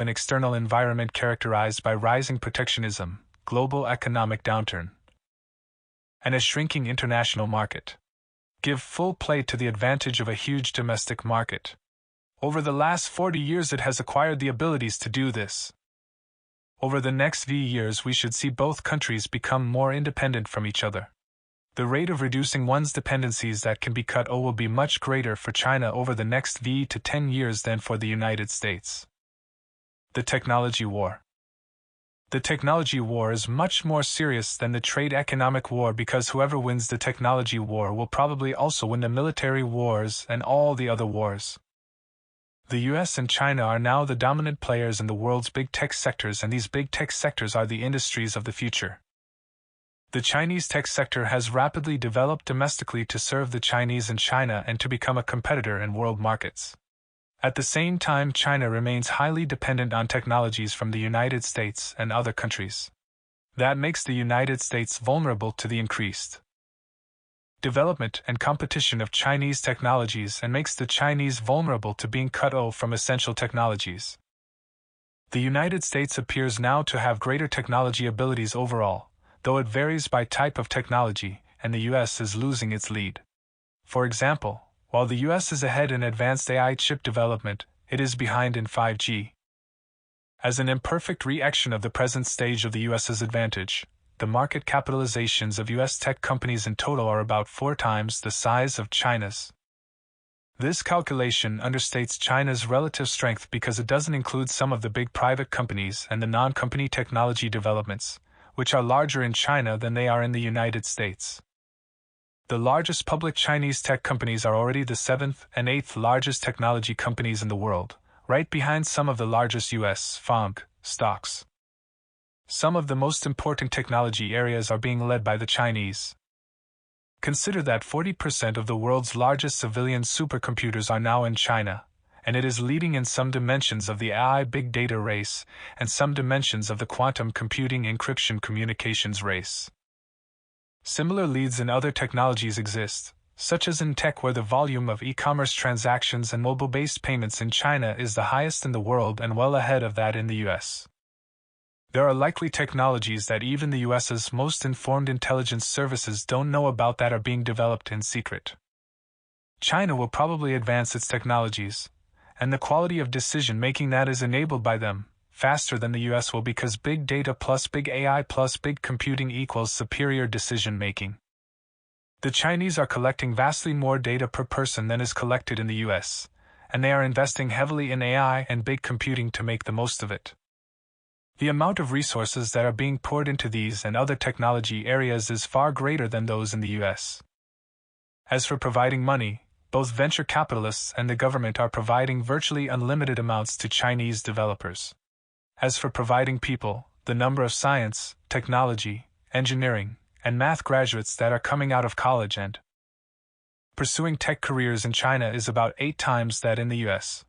an external environment characterized by rising protectionism, global economic downturn, and a shrinking international market. Give full play to the advantage of a huge domestic market. Over the last 40 years it has acquired the abilities to do this. Over the next few years we should see both countries become more independent from each other. The rate of reducing one's dependencies that can be cut will be much greater for China over the next 5 to 10 years than for the United States. The technology war. The technology war is much more serious than the trade economic war because whoever wins the technology war will probably also win the military wars and all the other wars. The US and China are now the dominant players in the world's big tech sectors, and these big tech sectors are the industries of the future. The Chinese tech sector has rapidly developed domestically to serve the Chinese in China and to become a competitor in world markets. At the same time, China remains highly dependent on technologies from the United States and other countries. That makes the United States vulnerable to the increased development and competition of Chinese technologies and makes the Chinese vulnerable to being cut off from essential technologies. The United States appears now to have greater technology abilities overall, though it varies by type of technology, and the US is losing its lead. For example, while the US is ahead in advanced AI chip development, it is behind in 5G. As an imperfect reaction of the present stage of the US's advantage, the market capitalizations of US tech companies in total are about 4 times the size of China's. This calculation understates China's relative strength because it doesn't include some of the big private companies and the non-company technology developments, which are larger in China than they are in the United States. The largest public Chinese tech companies are already the 7th and 8th largest technology companies in the world, right behind some of the largest US FAANG stocks. Some of the most important technology areas are being led by the Chinese. Consider that 40% of the world's largest civilian supercomputers are now in China, and it is leading in some dimensions of the AI big data race and some dimensions of the quantum computing encryption communications race. Similar leads in other technologies exist, such as in tech where the volume of e-commerce transactions and mobile-based payments in China is the highest in the world and well ahead of that in the US. There are likely technologies that even the US's most informed intelligence services don't know about that are being developed in secret. China will probably advance its technologies, and the quality of decision-making that is enabled by them, faster than the US will because big data plus big AI plus big computing equals superior decision-making. The Chinese are collecting vastly more data per person than is collected in the US, and they are investing heavily in AI and big computing to make the most of it. The amount of resources that are being poured into these and other technology areas is far greater than those in the US. As for providing money, both venture capitalists and the government are providing virtually unlimited amounts to Chinese developers. As for providing people, the number of science, technology, engineering, and math graduates that are coming out of college and pursuing tech careers in China is about 8 times that in the US.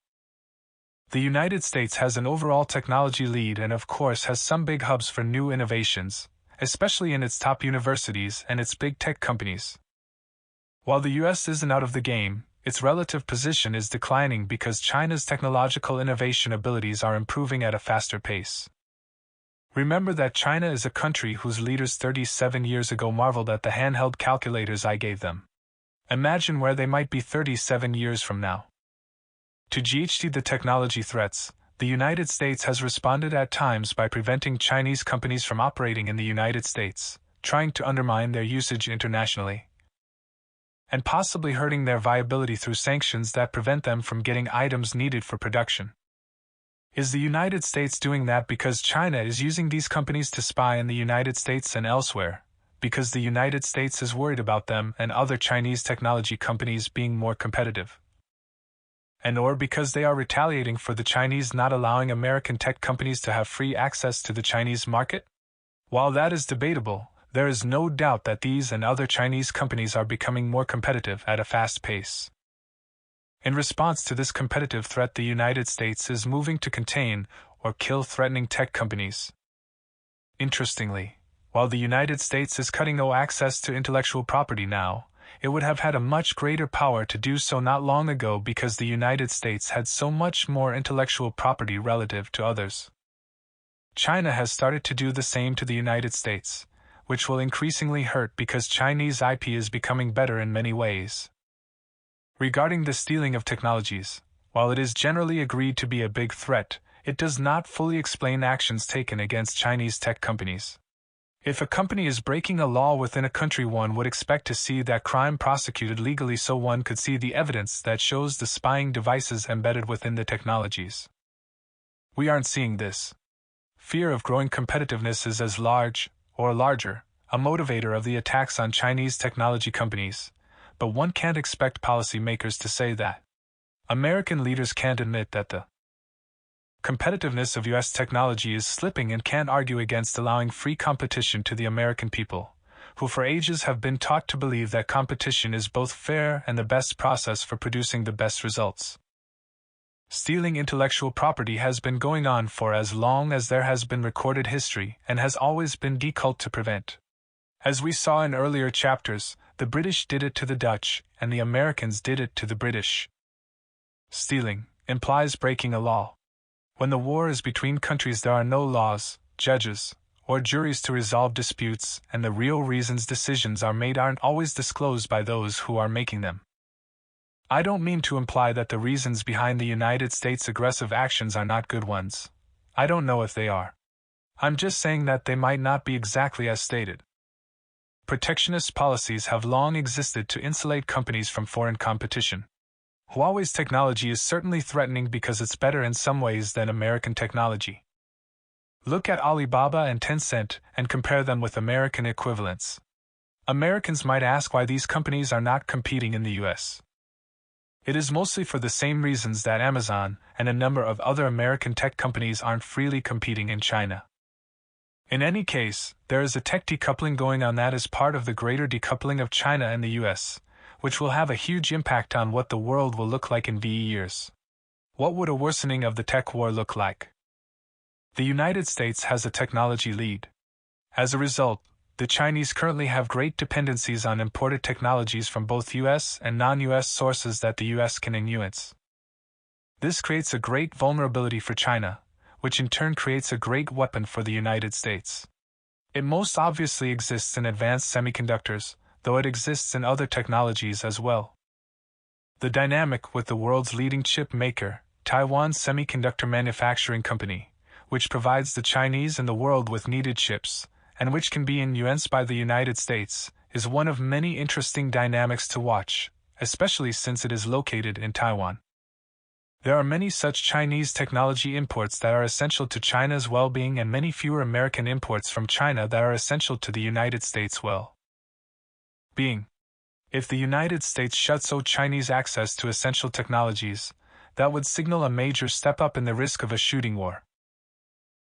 The United States has an overall technology lead and of course has some big hubs for new innovations, especially in its top universities and its big tech companies. While the US isn't out of the game, its relative position is declining because China's technological innovation abilities are improving at a faster pace. Remember that China is a country whose leaders 37 years ago marveled at the handheld calculators I gave them. Imagine where they might be 37 years from now. To GHD the technology threats, the United States has responded at times by preventing Chinese companies from operating in the United States, trying to undermine their usage internationally, and possibly hurting their viability through sanctions that prevent them from getting items needed for production. Is the United States doing that because China is using these companies to spy in the United States and elsewhere, because the United States is worried about them and other Chinese technology companies being more competitive? And or because they are retaliating for the Chinese not allowing American tech companies to have free access to the Chinese market? While that is debatable, there is no doubt that these and other Chinese companies are becoming more competitive at a fast pace. In response to this competitive threat, the United States is moving to contain or kill threatening tech companies. Interestingly, while the United States is cutting no access to intellectual property now, it would have had a much greater power to do so not long ago because the United States had so much more intellectual property relative to others. China has started to do the same to the United States, which will increasingly hurt because Chinese IP is becoming better in many ways. Regarding the stealing of technologies, while it is generally agreed to be a big threat, it does not fully explain actions taken against Chinese tech companies. If a company is breaking a law within a country, one would expect to see that crime prosecuted legally so one could see the evidence that shows the spying devices embedded within the technologies. We aren't seeing this. Fear of growing competitiveness is as large, or larger, a motivator of the attacks on Chinese technology companies, but one can't expect policymakers to say that. American leaders can't admit that the competitiveness of U.S. technology is slipping and can't argue against allowing free competition to the American people, who for ages have been taught to believe that competition is both fair and the best process for producing the best results. Stealing intellectual property has been going on for as long as there has been recorded history and has always been difficult to prevent. As we saw in earlier chapters, the British did it to the Dutch and the Americans did it to the British. Stealing implies breaking a law. When the war is between countries, there are no laws, judges, or juries to resolve disputes, and the real reasons decisions are made aren't always disclosed by those who are making them. I don't mean to imply that the reasons behind the United States' aggressive actions are not good ones. I don't know if they are. I'm just saying that they might not be exactly as stated. Protectionist policies have long existed to insulate companies from foreign competition. Huawei's technology is certainly threatening because it's better in some ways than American technology. Look at Alibaba and Tencent and compare them with American equivalents. Americans might ask why these companies are not competing in the US. It is mostly for the same reasons that Amazon and a number of other American tech companies aren't freely competing in China. In any case, there is a tech decoupling going on that is part of the greater decoupling of China and the US, which will have a huge impact on what the world will look like in years. What would a worsening of the tech war look like? The United States has a technology lead. As a result, the Chinese currently have great dependencies on imported technologies from both US and non-US sources that the US can influence. This creates a great vulnerability for China, which in turn creates a great weapon for the United States. It most obviously exists in advanced semiconductors, though it exists in other technologies as well. The dynamic with the world's leading chip maker, Taiwan Semiconductor Manufacturing Company, which provides the Chinese and the world with needed chips, and which can be influenced by the United States, is one of many interesting dynamics to watch, especially since it is located in Taiwan. There are many such Chinese technology imports that are essential to China's well-being and many fewer American imports from China that are essential to the United States' well-being. If the United States shuts out Chinese access to essential technologies, that would signal a major step up in the risk of a shooting war.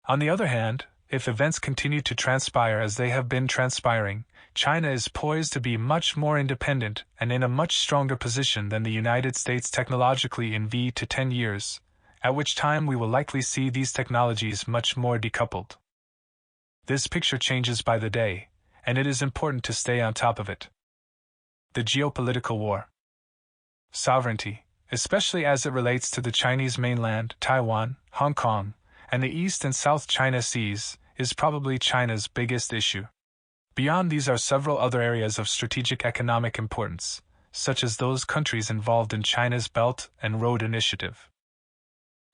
On the other hand, if events continue to transpire as they have been transpiring, China is poised to be much more independent and in a much stronger position than the United States technologically in 10 years, at which time we will likely see these technologies much more decoupled. This picture changes by the day, and it is important to stay on top of it. The geopolitical war. Sovereignty, especially as it relates to the Chinese mainland, Taiwan, Hong Kong, and the East and South China Seas, is probably China's biggest issue. Beyond these are several other areas of strategic economic importance, such as those countries involved in China's Belt and Road Initiative.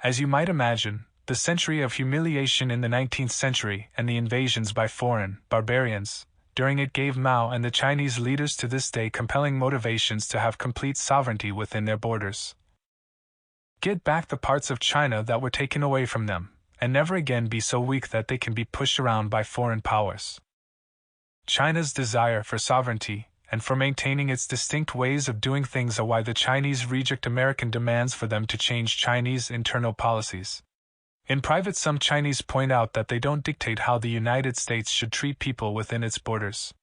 As you might imagine, the century of humiliation in the 19th century and the invasions by foreign barbarians during it gave Mao and the Chinese leaders to this day compelling motivations to have complete sovereignty within their borders. Get back the parts of China that were taken away from them, and never again be so weak that they can be pushed around by foreign powers. China's desire for sovereignty and for maintaining its distinct ways of doing things are why the Chinese reject American demands for them to change Chinese internal policies. In private, some Chinese point out that they don't dictate how the United States should treat people within its borders.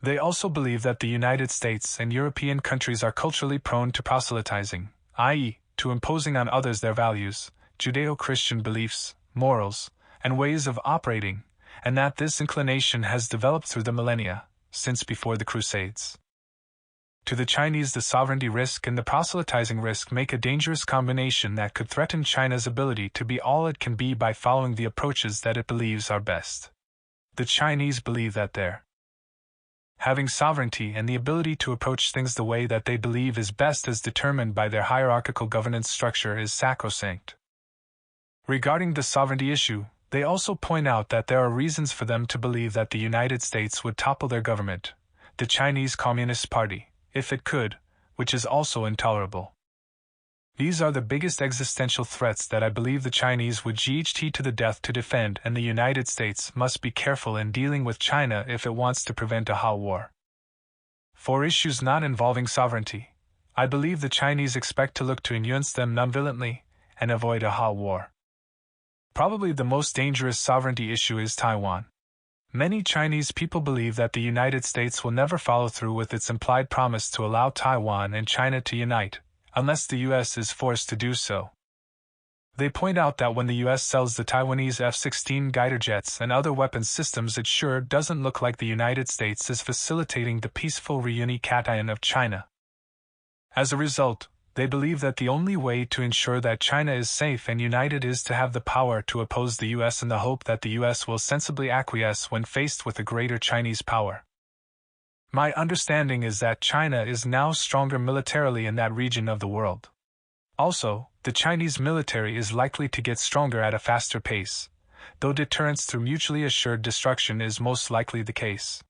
They also believe that the United States and European countries are culturally prone to proselytizing, i.e., to imposing on others their values, Judeo-Christian beliefs, morals, and ways of operating, and that this inclination has developed through the millennia, since before the Crusades. To the Chinese, the sovereignty risk and the proselytizing risk make a dangerous combination that could threaten China's ability to be all it can be by following the approaches that it believes are best. The Chinese believe that their having sovereignty and the ability to approach things the way that they believe is best as determined by their hierarchical governance structure is sacrosanct. Regarding the sovereignty issue, they also point out that there are reasons for them to believe that the United States would topple their government, the Chinese Communist Party, if it could, which is also intolerable. These are the biggest existential threats that I believe the Chinese would GHT to the death to defend, and the United States must be careful in dealing with China if it wants to prevent a hot war. For issues not involving sovereignty, I believe the Chinese expect to look to influence them nonviolently and avoid a hot war. Probably the most dangerous sovereignty issue is Taiwan. Many Chinese people believe that the United States will never follow through with its implied promise to allow Taiwan and China to unite, unless the U.S. is forced to do so. They point out that when the U.S. sells the Taiwanese F-16 Glider jets and other weapons systems, it sure doesn't look like the United States is facilitating the peaceful reunification of China. As a result, they believe that the only way to ensure that China is safe and united is to have the power to oppose the U.S. in the hope that the U.S. will sensibly acquiesce when faced with a greater Chinese power. My understanding is that China is now stronger militarily in that region of the world. Also, the Chinese military is likely to get stronger at a faster pace, though deterrence through mutually assured destruction is most likely the case.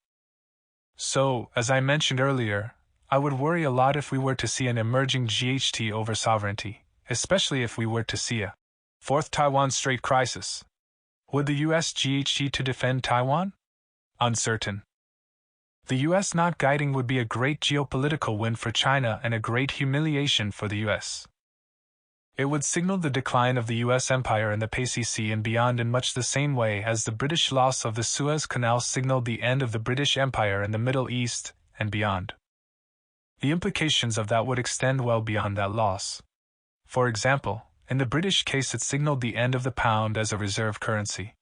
So, as I mentioned earlier, I would worry a lot if we were to see an emerging GHT over sovereignty, especially if we were to see a fourth Taiwan Strait crisis. Would the U.S. GHT to defend Taiwan? Uncertain. The U.S. not guiding would be a great geopolitical win for China and a great humiliation for the U.S. It would signal the decline of the U.S. empire in the PCC and beyond in much the same way as the British loss of the Suez Canal signaled the end of the British Empire in the Middle East and beyond. The implications of that would extend well beyond that loss. For example, in the British case it signaled the end of the pound as a reserve currency.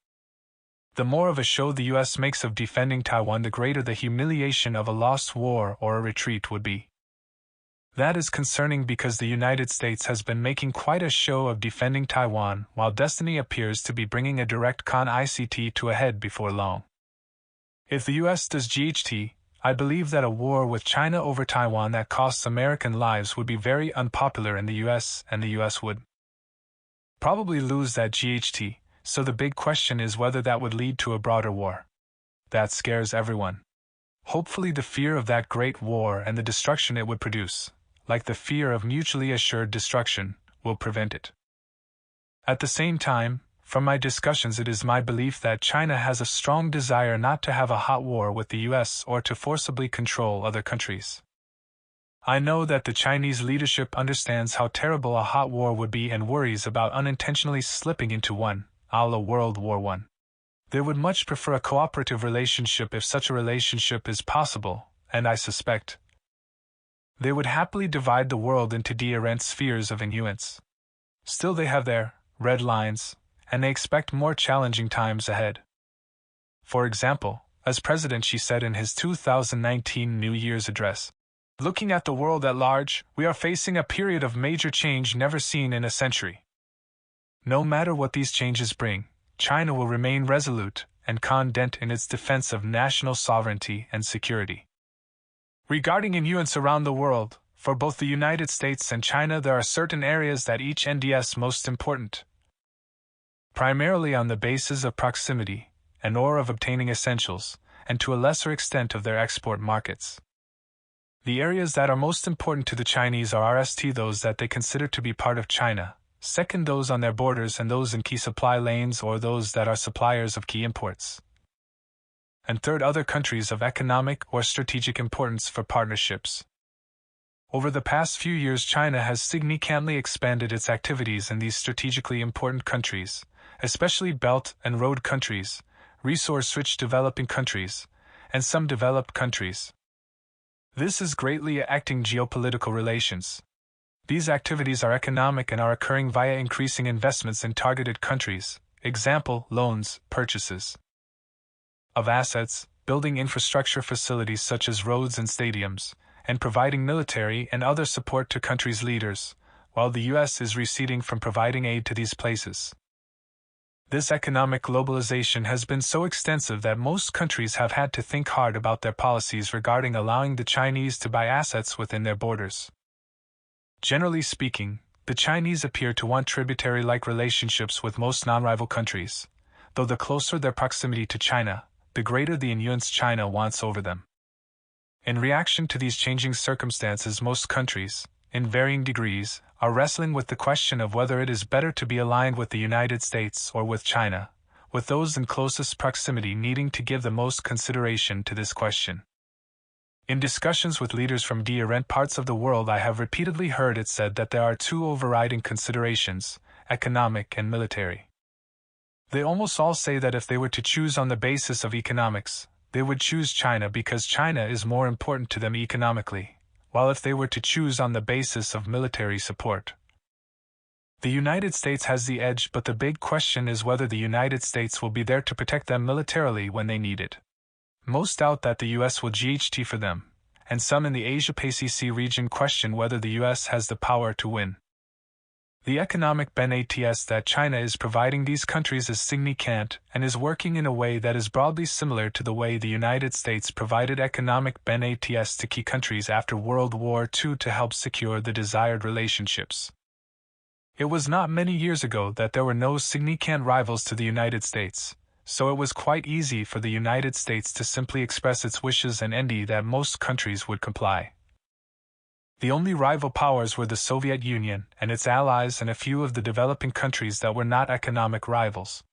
The more of a show the U.S. makes of defending Taiwan, the greater the humiliation of a lost war or a retreat would be. That is concerning because the United States has been making quite a show of defending Taiwan, while destiny appears to be bringing a direct con-ICT to a head before long. If the U.S. does GHT, I believe that a war with China over Taiwan that costs American lives would be very unpopular in the U.S., and the U.S. would probably lose that GHT, so the big question is whether that would lead to a broader war. That scares everyone. Hopefully the fear of that great war and the destruction it would produce, like the fear of mutually assured destruction, will prevent it. At the same time, from my discussions it is my belief that China has a strong desire not to have a hot war with the U.S. or to forcibly control other countries. I know that the Chinese leadership understands how terrible a hot war would be and worries about unintentionally slipping into one, a la World War I. They would much prefer a cooperative relationship if such a relationship is possible, and I suspect they would happily divide the world into different spheres of influence. Still they have their red lines, and they expect more challenging times ahead. For example, as President Xi said in his 2019 New Year's address, "Looking at the world at large, we are facing a period of major change never seen in a century. No matter what these changes bring, China will remain resolute and confident in its defense of national sovereignty and security." Regarding influence around the world, for both the United States and China there are certain areas that each NDS most important, primarily on the basis of proximity and/or of obtaining essentials, and to a lesser extent of their export markets. The areas that are most important to the Chinese are RST, those that they consider to be part of China, second those on their borders and those in key supply lanes or those that are suppliers of key imports, and third other countries of economic or strategic importance for partnerships. Over the past few years China has significantly expanded its activities in these strategically important countries, especially Belt and Road countries, resource-rich developing countries, and some developed countries. This is greatly affecting geopolitical relations. These activities are economic and are occurring via increasing investments in targeted countries, example, loans, purchases of assets, building infrastructure facilities such as roads and stadiums, and providing military and other support to countries' leaders, while the US is receding from providing aid to these places. This economic globalization has been so extensive that most countries have had to think hard about their policies regarding allowing the Chinese to buy assets within their borders. Generally speaking, the Chinese appear to want tributary-like relationships with most non-rival countries, though the closer their proximity to China, the greater the influence China wants over them. In reaction to these changing circumstances, most countries, in varying degrees, are wrestling with the question of whether it is better to be aligned with the United States or with China, with those in closest proximity needing to give the most consideration to this question. In discussions with leaders from different parts of the world, I have repeatedly heard it said that there are two overriding considerations, economic and military. They almost all say that if they were to choose on the basis of economics, they would choose China because China is more important to them economically, while if they were to choose on the basis of military support, the United States has the edge, but the big question is whether the United States will be there to protect them militarily when they need it. Most doubt that the US will GHT for them, and some in the Asia-Pacific region question whether the US has the power to win. The economic benefits that China is providing these countries is significant and is working in a way that is broadly similar to the way the United States provided economic benefits to key countries after World War II to help secure the desired relationships. It was not many years ago that there were no significant rivals to the United States, so it was quite easy for the United States to simply express its wishes and envy that most countries would comply. The only rival powers were the Soviet Union and its allies and a few of the developing countries that were not economic rivals.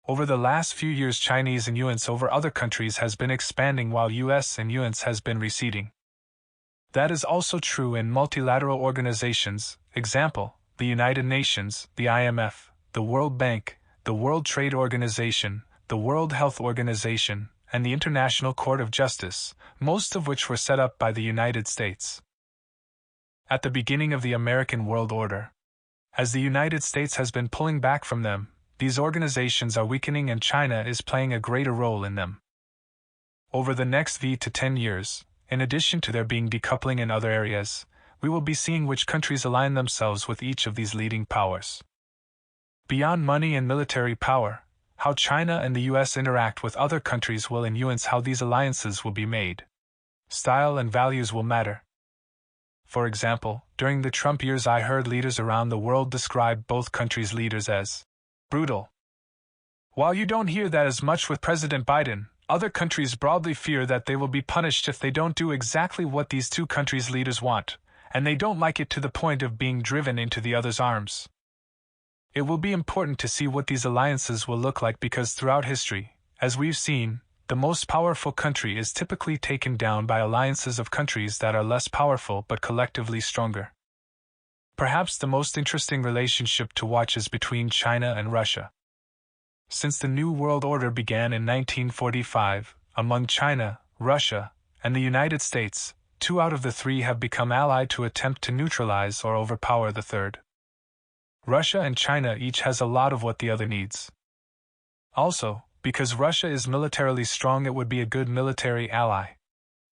Over the last few years, Chinese influence over other countries has been expanding while US influence has been receding. That is also true in multilateral organizations, example, the United Nations, the IMF, the World Bank, the World Trade Organization, the World Health Organization, and the International Court of Justice, most of which were set up by the United States. At the beginning of the American world order, as the United States has been pulling back from them, these organizations are weakening and China is playing a greater role in them. Over the next 10 years, in addition to there being decoupling in other areas, we will be seeing which countries align themselves with each of these leading powers. Beyond money and military power, how China and the US interact with other countries will influence how these alliances will be made. Style and values will matter. For example, during the Trump years I heard leaders around the world describe both countries' leaders as brutal. While you don't hear that as much with President Biden, other countries broadly fear that they will be punished if they don't do exactly what these two countries' leaders want, and they don't like it to the point of being driven into the other's arms. It will be important to see what these alliances will look like because throughout history, as we've seen, the most powerful country is typically taken down by alliances of countries that are less powerful but collectively stronger. Perhaps the most interesting relationship to watch is between China and Russia. Since the New World Order began in 1945, among China, Russia, and the United States, 2 out of the 3 have become allied to attempt to neutralize or overpower the third. Russia and China each has a lot of what the other needs. Also, because Russia is militarily strong, it would be a good military ally.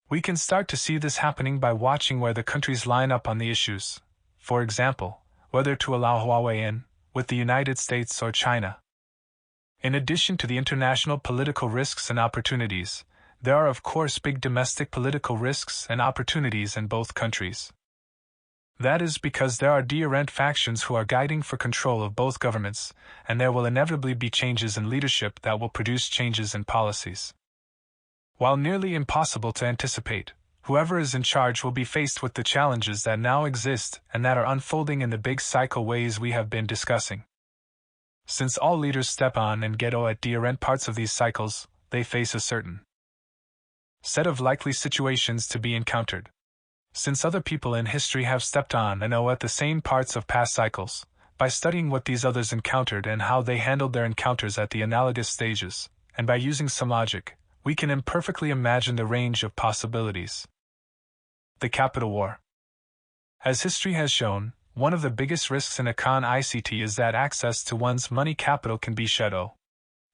We can start to see this happening by watching where the countries line up on the issues. For example, whether to allow Huawei in, with the United States or China. In addition to the international political risks and opportunities, there are of course big domestic political risks and opportunities in both countries. That is because there are different factions who are guiding for control of both governments, and there will inevitably be changes in leadership that will produce changes in policies. While nearly impossible to anticipate, whoever is in charge will be faced with the challenges that now exist and that are unfolding in the big cycle ways we have been discussing. Since all leaders step on and get at different parts of these cycles, they face a certain set of likely situations to be encountered. Since other people in history have stepped on and at the same parts of past cycles, by studying what these others encountered and how they handled their encounters at the analogous stages, and by using some logic, we can imperfectly imagine the range of possibilities. The Capital War. As history has shown, one of the biggest risks in ICT is that access to one's money capital can be shut off.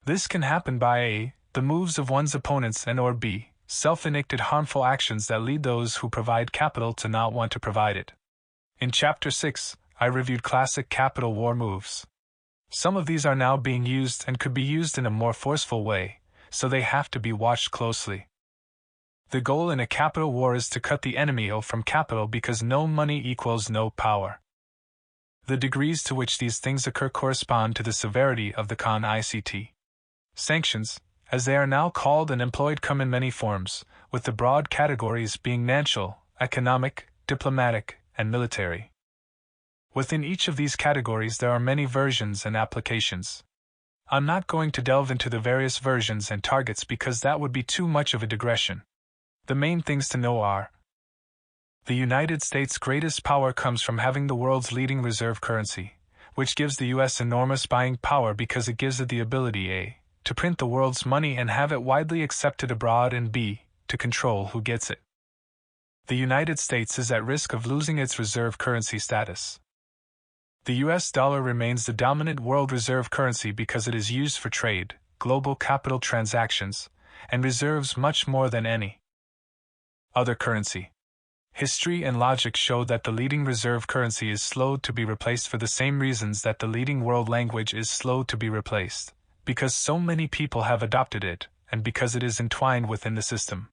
This can happen by a. the moves of one's opponents and or b. self-inflicted harmful actions that lead those who provide capital to not want to provide it. In Chapter 6, I reviewed classic capital war moves. Some of these are now being used and could be used in a more forceful way, so they have to be watched closely. The goal in a capital war is to cut the enemy off from capital because no money equals no power. The degrees to which these things occur correspond to the severity of the CON-ICT. Sanctions, as they are now called and employed, come in many forms, with the broad categories being financial, economic, diplomatic, and military. Within each of these categories there are many versions and applications. I'm not going to delve into the various versions and targets because that would be too much of a digression. The main things to know are: the United States' greatest power comes from having the world's leading reserve currency, which gives the US enormous buying power because it gives it the ability A, to print the world's money and have it widely accepted abroad, and B, to control who gets it. The United States is at risk of losing its reserve currency status. The US dollar remains the dominant world reserve currency because it is used for trade, global capital transactions, and reserves much more than any other currency. History and logic show that the leading reserve currency is slow to be replaced for the same reasons that the leading world language is slow to be replaced, because so many people have adopted it, and because it is entwined within the system.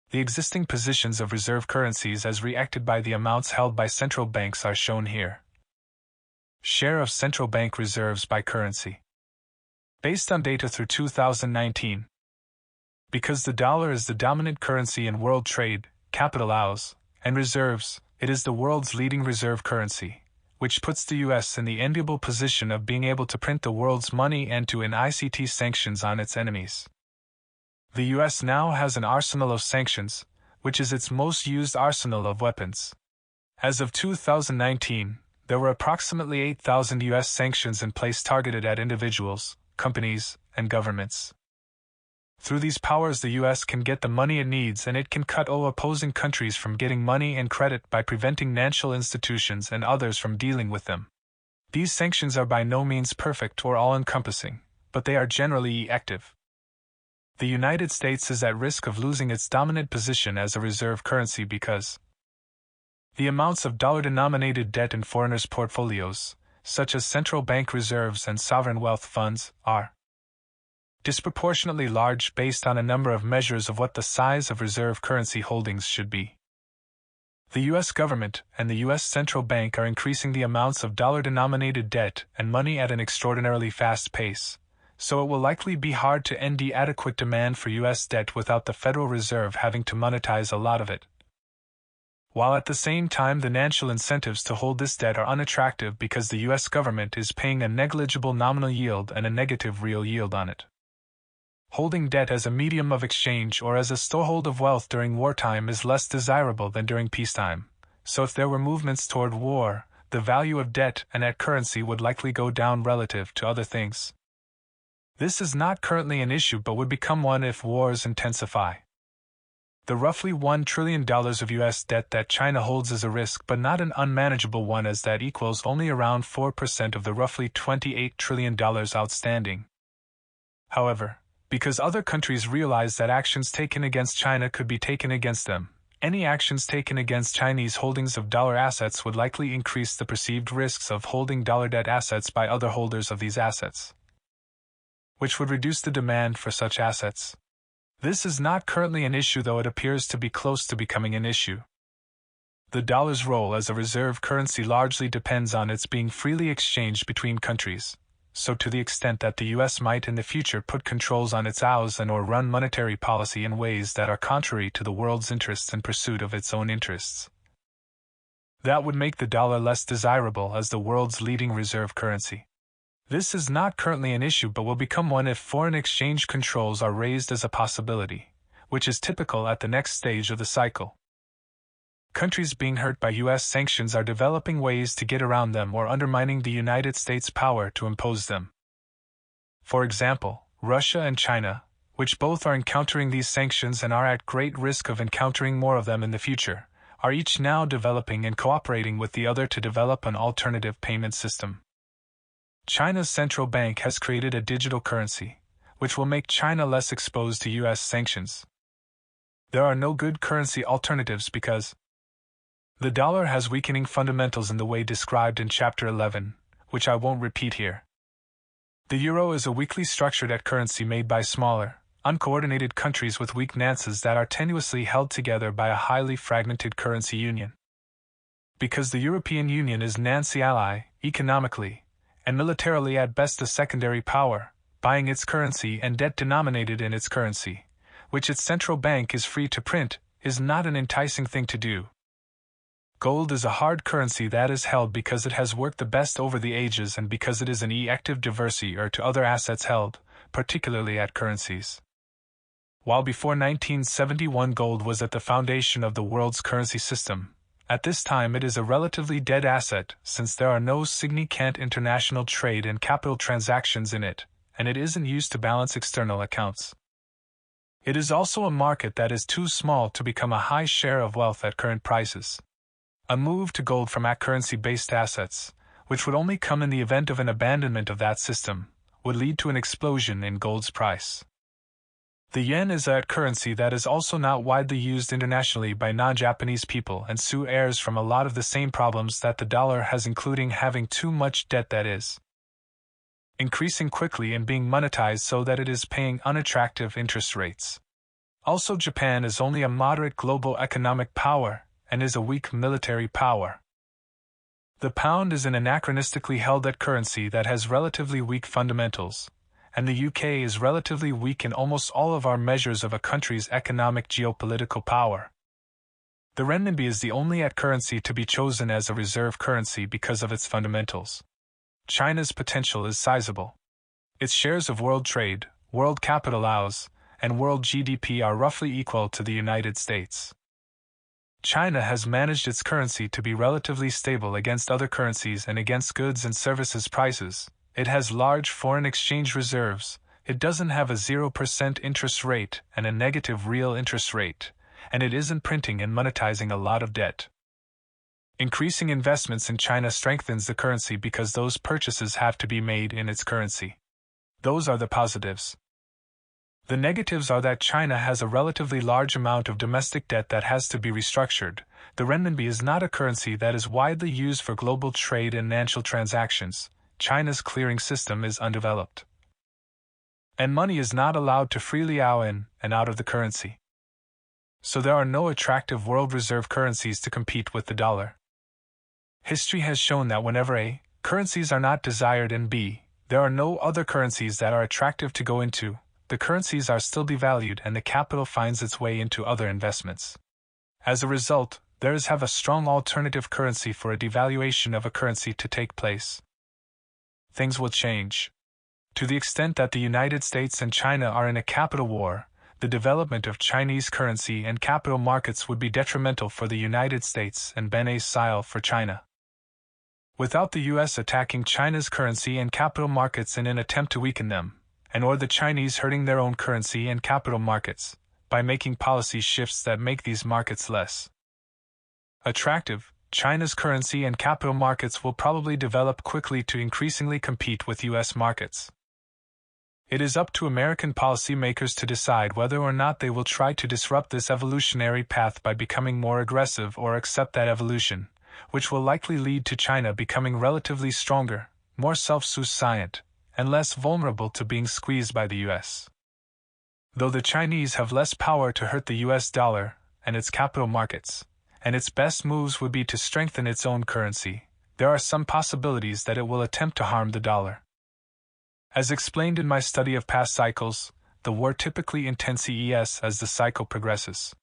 The existing positions of reserve currencies as reacted by the amounts held by central banks are shown here. Share of central bank reserves by currency. Based on data through 2019. Because the dollar is the dominant currency in world trade, capital outlays, and reserves, it is the world's leading reserve currency, which puts the US in the enviable position of being able to print the world's money and to enact ICT sanctions on its enemies. The US now has an arsenal of sanctions, which is its most used arsenal of weapons. As of 2019, there were approximately 8,000 US sanctions in place targeted at individuals, companies, and governments. Through these powers, the US can get the money it needs, and it can cut opposing countries from getting money and credit by preventing financial institutions and others from dealing with them. These sanctions are by no means perfect or all-encompassing, but they are generally effective. The United States is at risk of losing its dominant position as a reserve currency because the amounts of dollar-denominated debt in foreigners' portfolios, such as central bank reserves and sovereign wealth funds, are disproportionately large based on a number of measures of what the size of reserve currency holdings should be. The U.S. government and the U.S. central bank are increasing the amounts of dollar-denominated debt and money at an extraordinarily fast pace, so it will likely be hard to end the adequate demand for U.S. debt without the Federal Reserve having to monetize a lot of it. While at the same time the financial incentives to hold this debt are unattractive because the U.S. government is paying a negligible nominal yield and a negative real yield on it. Holding debt as a medium of exchange or as a storehold of wealth during wartime is less desirable than during peacetime, so if there were movements toward war, the value of debt and at currency would likely go down relative to other things. This is not currently an issue but would become one if wars intensify. The roughly $1 trillion of U.S. debt that China holds is a risk but not an unmanageable one, as that equals only around 4% of the roughly $28 trillion outstanding. However, because other countries realize that actions taken against China could be taken against them, any actions taken against Chinese holdings of dollar assets would likely increase the perceived risks of holding dollar debt assets by other holders of these assets, which would reduce the demand for such assets. This is not currently an issue, though it appears to be close to becoming an issue. The dollar's role as a reserve currency largely depends on its being freely exchanged between countries. So to the extent that the U.S. might in the future put controls on its outlays and or run monetary policy in ways that are contrary to the world's interests in pursuit of its own interests, that would make the dollar less desirable as the world's leading reserve currency. This is not currently an issue but will become one if foreign exchange controls are raised as a possibility, which is typical at the next stage of the cycle. Countries being hurt by U.S. sanctions are developing ways to get around them or undermining the United States' power to impose them. For example, Russia and China, which both are encountering these sanctions and are at great risk of encountering more of them in the future, are each now developing and cooperating with the other to develop an alternative payment system. China's central bank has created a digital currency, which will make China less exposed to U.S. sanctions. There are no good currency alternatives because the dollar has weakening fundamentals in the way described in Chapter 11, which I won't repeat here. The euro is a weakly structured currency made by smaller, uncoordinated countries with weak nances that are tenuously held together by a highly fragmented currency union. Because the European Union is Nancy ally, economically, and militarily at best a secondary power, buying its currency and debt denominated in its currency, which its central bank is free to print, is not an enticing thing to do. Gold is a hard currency that is held because it has worked the best over the ages and because it is an active diversity to other assets held, particularly at currencies. While before 1971 gold was at the foundation of the world's currency system, at this time it is a relatively dead asset since there are no significant international trade and capital transactions in it, and it isn't used to balance external accounts. It is also a market that is too small to become a high share of wealth at current prices. A move to gold from currency-based assets, which would only come in the event of an abandonment of that system, would lead to an explosion in gold's price. The yen is a currency that is also not widely used internationally by non-Japanese people and suffers from a lot of the same problems that the dollar has, including having too much debt that is increasing quickly and being monetized so that it is paying unattractive interest rates. Also, Japan is only a moderate global economic power and is a weak military power. The pound is an anachronistically held currency that has relatively weak fundamentals, and the UK is relatively weak in almost all of our measures of a country's economic geopolitical power. The renminbi is the only currency to be chosen as a reserve currency because of its fundamentals. China's potential is sizable. Its shares of world trade, world capital outlay, and world GDP are roughly equal to the United States. China has managed its currency to be relatively stable against other currencies and against goods and services prices. It has large foreign exchange reserves, it doesn't have a 0% interest rate and a negative real interest rate, and it isn't printing and monetizing a lot of debt. Increasing investments in China strengthens the currency because those purchases have to be made in its currency. Those are the positives. The negatives are that China has a relatively large amount of domestic debt that has to be restructured. The renminbi is not a currency that is widely used for global trade and financial transactions. China's clearing system is undeveloped. And money is not allowed to freely in and out of the currency. So there are no attractive world reserve currencies to compete with the dollar. History has shown that whenever A, currencies are not desired and B, there are no other currencies that are attractive to go into, the currencies are still devalued and the capital finds its way into other investments. As a result, there is a strong alternative currency for a devaluation of a currency to take place. Things will change. To the extent that the United States and China are in a capital war, the development of Chinese currency and capital markets would be detrimental for the United States and beneficial for China. Without the U.S. attacking China's currency and capital markets in an attempt to weaken them, and or the Chinese hurting their own currency and capital markets, by making policy shifts that make these markets less attractive, China's currency and capital markets will probably develop quickly to increasingly compete with U.S. markets. It is up to American policymakers to decide whether or not they will try to disrupt this evolutionary path by becoming more aggressive or accept that evolution, which will likely lead to China becoming relatively stronger, more self-sufficient, and less vulnerable to being squeezed by the U.S. Though the Chinese have less power to hurt the U.S. dollar and its capital markets, and its best moves would be to strengthen its own currency, there are some possibilities that it will attempt to harm the dollar. As explained in my study of past cycles, the war typically intensifies as the cycle progresses.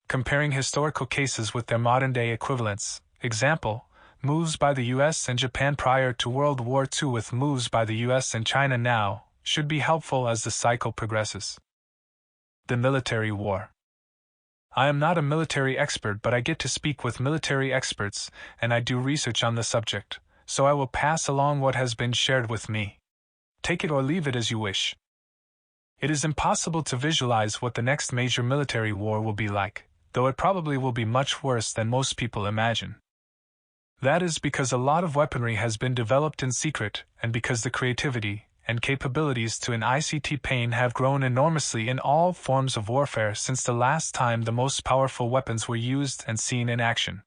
Comparing historical cases with their modern-day equivalents, example, moves by the US and Japan prior to World War II with moves by the US and China now, should be helpful as the cycle progresses. The military war. I am not a military expert, but I get to speak with military experts, and I do research on the subject, so I will pass along what has been shared with me. Take it or leave it as you wish. It is impossible to visualize what the next major military war will be like, though it probably will be much worse than most people imagine. That is because a lot of weaponry has been developed in secret, and because the creativity and capabilities to an ICT pain have grown enormously in all forms of warfare since the last time the most powerful weapons were used and seen in action.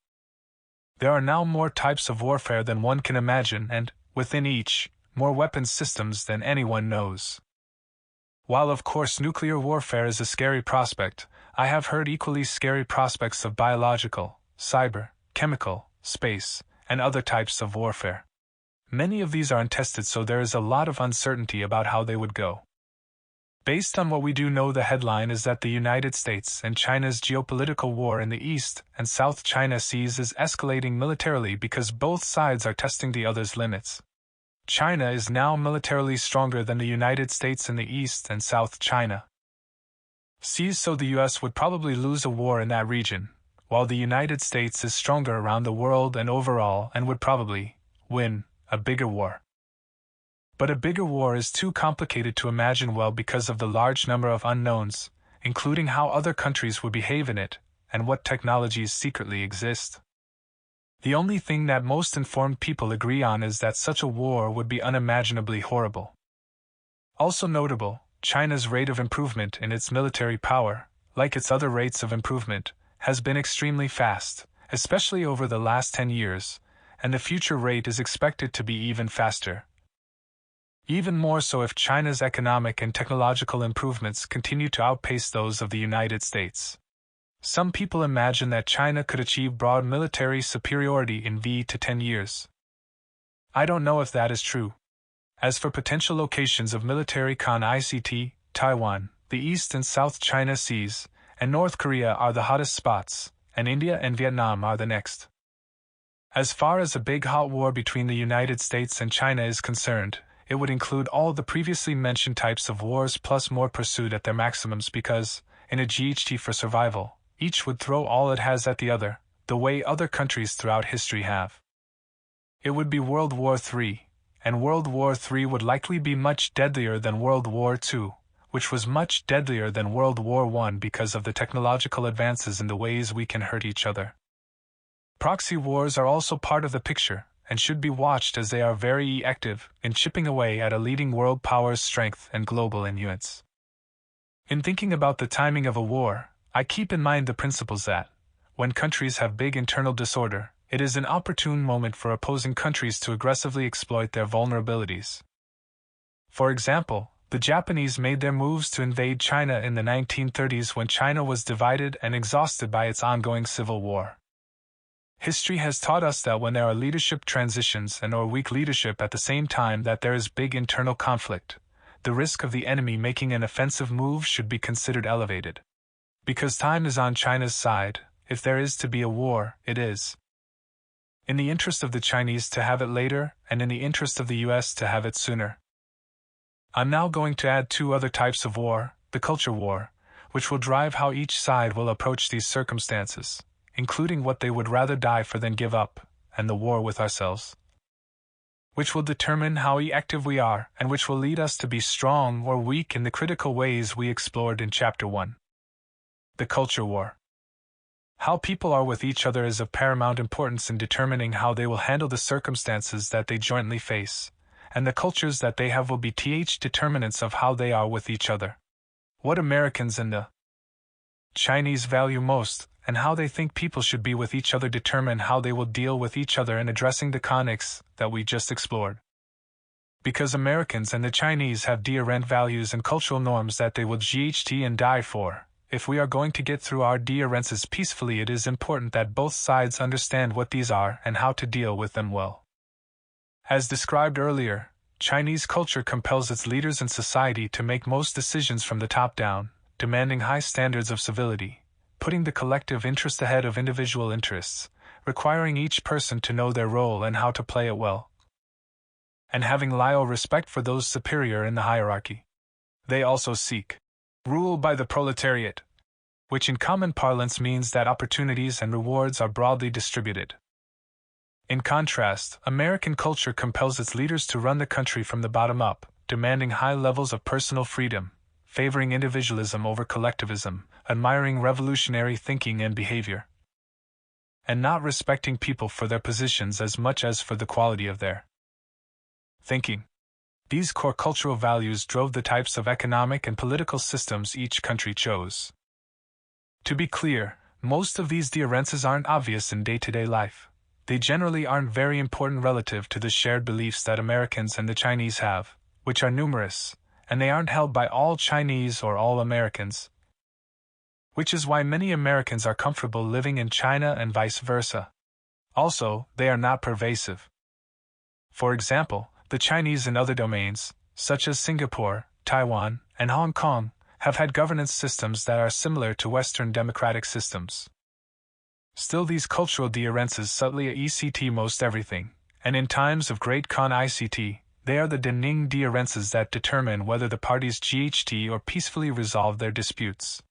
There are now more types of warfare than one can imagine and, within each, more weapons systems than anyone knows. While of course nuclear warfare is a scary prospect, I have heard equally scary prospects of biological, cyber, chemical, space, and other types of warfare. Many of these are untested, so there is a lot of uncertainty about how they would go. Based on what we do know, the headline is that the United States and China's geopolitical war in the East and South China Seas is escalating militarily because both sides are testing the other's limits. China is now militarily stronger than the United States in the East and South China Seas, so the US would probably lose a war in that region, while the United States is stronger around the world and overall and would probably win a bigger war. But a bigger war is too complicated to imagine well because of the large number of unknowns, including how other countries would behave in it and what technologies secretly exist. The only thing that most informed people agree on is that such a war would be unimaginably horrible. Also notable, China's rate of improvement in its military power, like its other rates of improvement, has been extremely fast, especially over the last 10 years, and the future rate is expected to be even faster. Even more so if China's economic and technological improvements continue to outpace those of the United States. Some people imagine that China could achieve broad military superiority in 10 years. I don't know if that is true. As for potential locations of military ICT, Taiwan, the East and South China Seas, and North Korea are the hottest spots, and India and Vietnam are the next. As far as a big hot war between the United States and China is concerned, it would include all the previously mentioned types of wars plus more pursued at their maximums because, in a GHT for survival, each would throw all it has at the other, the way other countries throughout history have. It would be World War III, and World War III would likely be much deadlier than World War II, which was much deadlier than World War I because of the technological advances in the ways we can hurt each other. Proxy wars are also part of the picture, and should be watched as they are very active in chipping away at a leading world power's strength and global influence. In thinking about the timing of a war, I keep in mind the principles that, when countries have big internal disorder, it is an opportune moment for opposing countries to aggressively exploit their vulnerabilities. For example, the Japanese made their moves to invade China in the 1930s when China was divided and exhausted by its ongoing civil war. History has taught us that when there are leadership transitions and or weak leadership at the same time that there is big internal conflict, the risk of the enemy making an offensive move should be considered elevated. Because time is on China's side, if there is to be a war, it is in the interest of the Chinese to have it later and in the interest of the US to have it sooner. I'm now going to add two other types of war, the culture war, which will drive how each side will approach these circumstances, including what they would rather die for than give up, and the war with ourselves, which will determine how active we are and which will lead us to be strong or weak in the critical ways we explored in Chapter 1. The culture war. How people are with each other is of paramount importance in determining how they will handle the circumstances that they jointly face, and the cultures that they have will be determinants of how they are with each other. What Americans and the Chinese value most, and how they think people should be with each other determine how they will deal with each other in addressing the conflicts that we just explored. Because Americans and the Chinese have different values and cultural norms that they will GHT and die for, if we are going to get through our differences peacefully, it is important that both sides understand what these are and how to deal with them well. As described earlier, Chinese culture compels its leaders in society to make most decisions from the top down, demanding high standards of civility, putting the collective interest ahead of individual interests, requiring each person to know their role and how to play it well, and having loyal respect for those superior in the hierarchy. They also seek rule by the proletariat, which in common parlance means that opportunities and rewards are broadly distributed. In contrast, American culture compels its leaders to run the country from the bottom up, demanding high levels of personal freedom, favoring individualism over collectivism, admiring revolutionary thinking and behavior, and not respecting people for their positions as much as for the quality of their thinking. These core cultural values drove the types of economic and political systems each country chose. To be clear, most of these differences aren't obvious in day-to-day life. They generally aren't very important relative to the shared beliefs that Americans and the Chinese have, which are numerous, and they aren't held by all Chinese or all Americans, which is why many Americans are comfortable living in China and vice versa. Also, they are not pervasive. For example, the Chinese in other domains, such as Singapore, Taiwan, and Hong Kong, have had governance systems that are similar to Western democratic systems. Still, these cultural differences subtly affect most everything, and in times of great conflict, they are the defining differences that determine whether the parties GHT or peacefully resolve their disputes.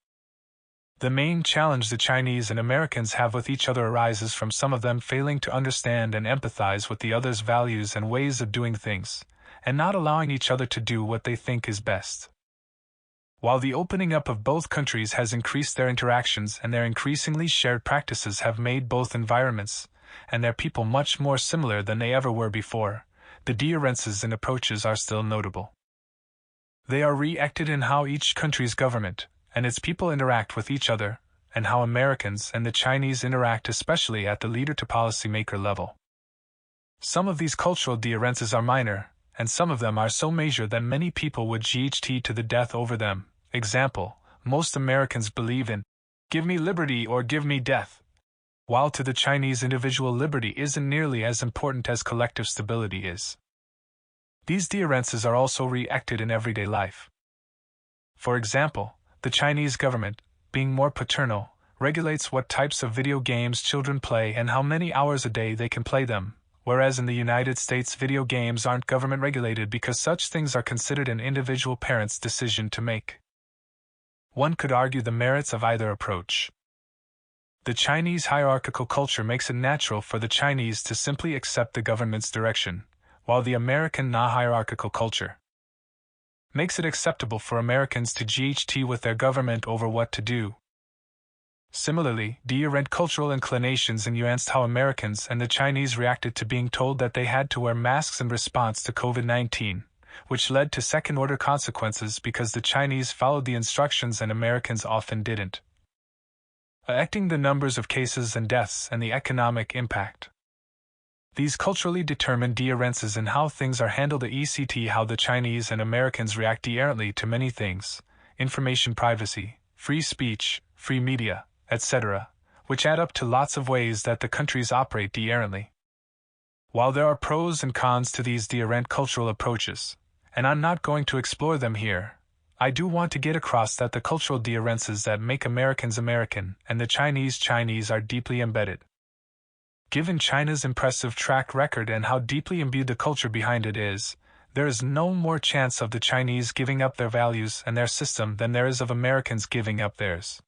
The main challenge the Chinese and Americans have with each other arises from some of them failing to understand and empathize with the other's values and ways of doing things, and not allowing each other to do what they think is best. While the opening up of both countries has increased their interactions and their increasingly shared practices have made both environments and their people much more similar than they ever were before, the differences in approaches are still notable. They are reflected in how each country's government and its people interact with each other, and how Americans and the Chinese interact, especially at the leader-to-policymaker level. Some of these cultural differences are minor, and some of them are so major that many people would GHT to the death over them. Example, most Americans believe in, "Give me liberty or give me death," while to the Chinese individual liberty isn't nearly as important as collective stability is. These differences are also reflected in everyday life. For example, the Chinese government, being more paternal, regulates what types of video games children play and how many hours a day they can play them, whereas in the United States video games aren't government regulated because such things are considered an individual parent's decision to make. One could argue the merits of either approach. The Chinese hierarchical culture makes it natural for the Chinese to simply accept the government's direction, while the American non-hierarchical culture makes it acceptable for Americans to GHT with their government over what to do. Similarly, different cultural inclinations nuanced how Americans and the Chinese reacted to being told that they had to wear masks in response to COVID-19, which led to second-order consequences because the Chinese followed the instructions and Americans often didn't, affecting the numbers of cases and deaths and the economic impact. These culturally determined differences in how things are handled affect how the Chinese and Americans react differently to many things: information privacy, free speech, free media, etc., which add up to lots of ways that the countries operate differently. While there are pros and cons to these different cultural approaches, and I'm not going to explore them here, I do want to get across that the cultural differences that make Americans American and the Chinese Chinese are deeply embedded. Given China's impressive track record and how deeply imbued the culture behind it is, there is no more chance of the Chinese giving up their values and their system than there is of Americans giving up theirs.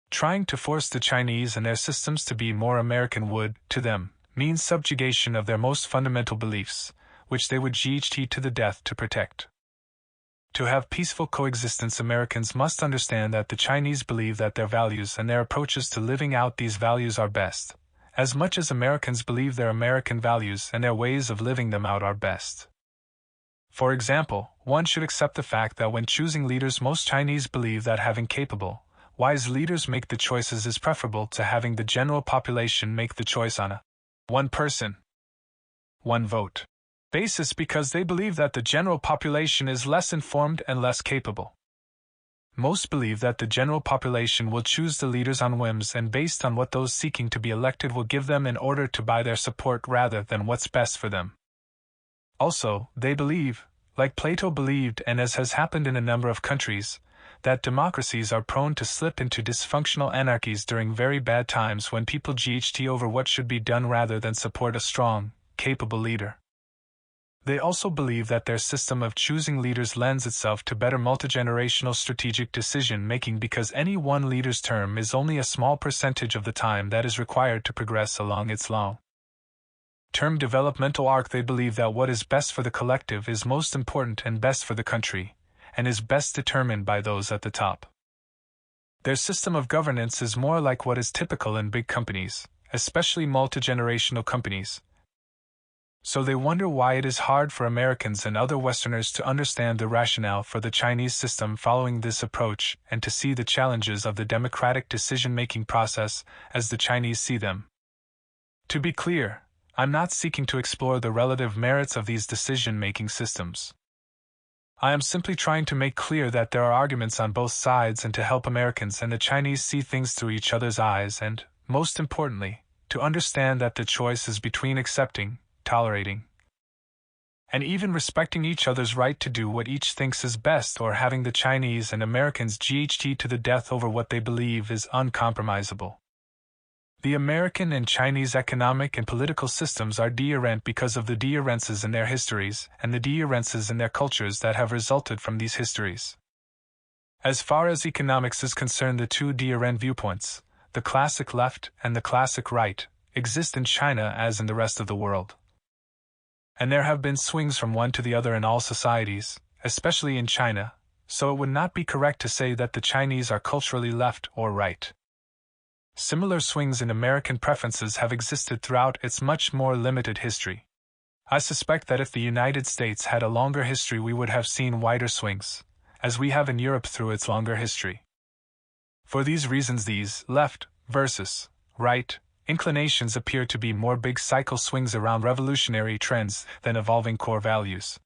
Trying to force the Chinese and their systems to be more American would, to them, mean subjugation of their most fundamental beliefs, which they would GHT to the death to protect. To have peaceful coexistence, Americans must understand that the Chinese believe that their values and their approaches to living out these values are best, as much as Americans believe their American values and their ways of living them out are best. For example, one should accept the fact that when choosing leaders, most Chinese believe that having capable, wise leaders make the choices is preferable to having the general population make the choice on a one person, one vote basis, because they believe that the general population is less informed and less capable. Most believe that the general population will choose the leaders on whims and based on what those seeking to be elected will give them in order to buy their support rather than what's best for them. Also, they believe, like Plato believed and as has happened in a number of countries, that democracies are prone to slip into dysfunctional anarchies during very bad times when people GHT over what should be done rather than support a strong, capable leader. They also believe that their system of choosing leaders lends itself to better multigenerational strategic decision-making because any one leader's term is only a small percentage of the time that is required to progress along its long-term developmental arc. They believe that what is best for the collective is most important and best for the country, and is best determined by those at the top. Their system of governance is more like what is typical in big companies, especially multigenerational companies. So they wonder why it is hard for Americans and other Westerners to understand the rationale for the Chinese system following this approach and to see the challenges of the democratic decision-making process as the Chinese see them. To be clear, I'm not seeking to explore the relative merits of these decision-making systems. I am simply trying to make clear that there are arguments on both sides and to help Americans and the Chinese see things through each other's eyes and, most importantly, to understand that the choice is between accepting, tolerating, and even respecting each other's right to do what each thinks is best, or having the Chinese and Americans GHT to the death over what they believe is uncompromisable. The American and Chinese economic and political systems are different because of the differences in their histories and the differences in their cultures that have resulted from these histories. As far as economics is concerned, the two different viewpoints, the classic left and the classic right, exist in China as in the rest of the world. And there have been swings from one to the other in all societies, especially in China, so it would not be correct to say that the Chinese are culturally left or right. Similar swings in American preferences have existed throughout its much more limited history. I suspect that if the United States had a longer history, we would have seen wider swings, as we have in Europe through its longer history. For these reasons, these left versus right inclinations appear to be more big cycle swings around revolutionary trends than evolving core values.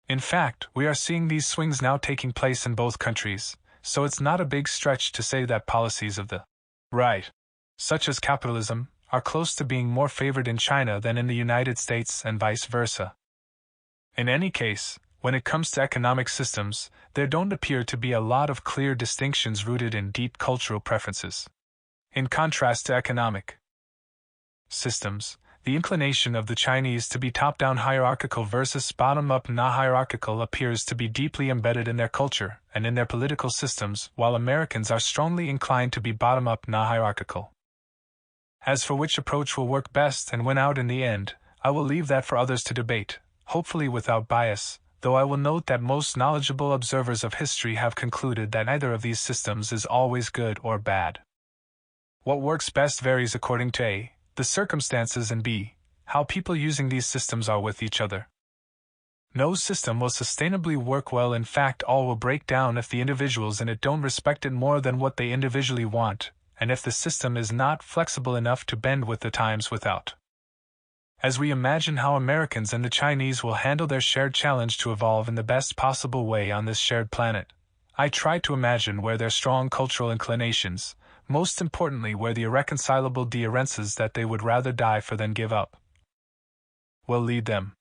In fact, we are seeing these swings now taking place in both countries, so it's not a big stretch to say that policies of the right, such as capitalism, are close to being more favored in China than in the United States and vice versa. In any case, when it comes to economic systems, there don't appear to be a lot of clear distinctions rooted in deep cultural preferences. In contrast to economic systems, the inclination of the Chinese to be top-down hierarchical versus bottom-up non-hierarchical appears to be deeply embedded in their culture and in their political systems, while Americans are strongly inclined to be bottom-up non-hierarchical. As for which approach will work best and win out in the end, I will leave that for others to debate, hopefully without bias, though I will note that most knowledgeable observers of history have concluded that neither of these systems is always good or bad. What works best varies according to A, the circumstances, and B, how people using these systems are with each other. No system will sustainably work well. In fact, all will break down if the individuals in it don't respect it more than what they individually want, and if the system is not flexible enough to bend with the times without. As we imagine how Americans and the Chinese will handle their shared challenge to evolve in the best possible way on this shared planet, I try to imagine where their strong cultural inclinations, most importantly where the irreconcilable differences that they would rather die for than give up, will lead them.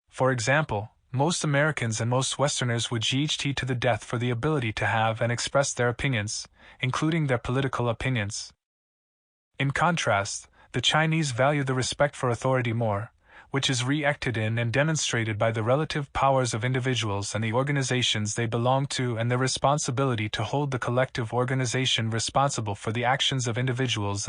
For example, most Americans and most Westerners would GHT to the death for the ability to have and express their opinions, including their political opinions. In contrast, the Chinese value the respect for authority more, which is reacted in and demonstrated by the relative powers of individuals and the organizations they belong to and their responsibility to hold the collective organization responsible for the actions of individuals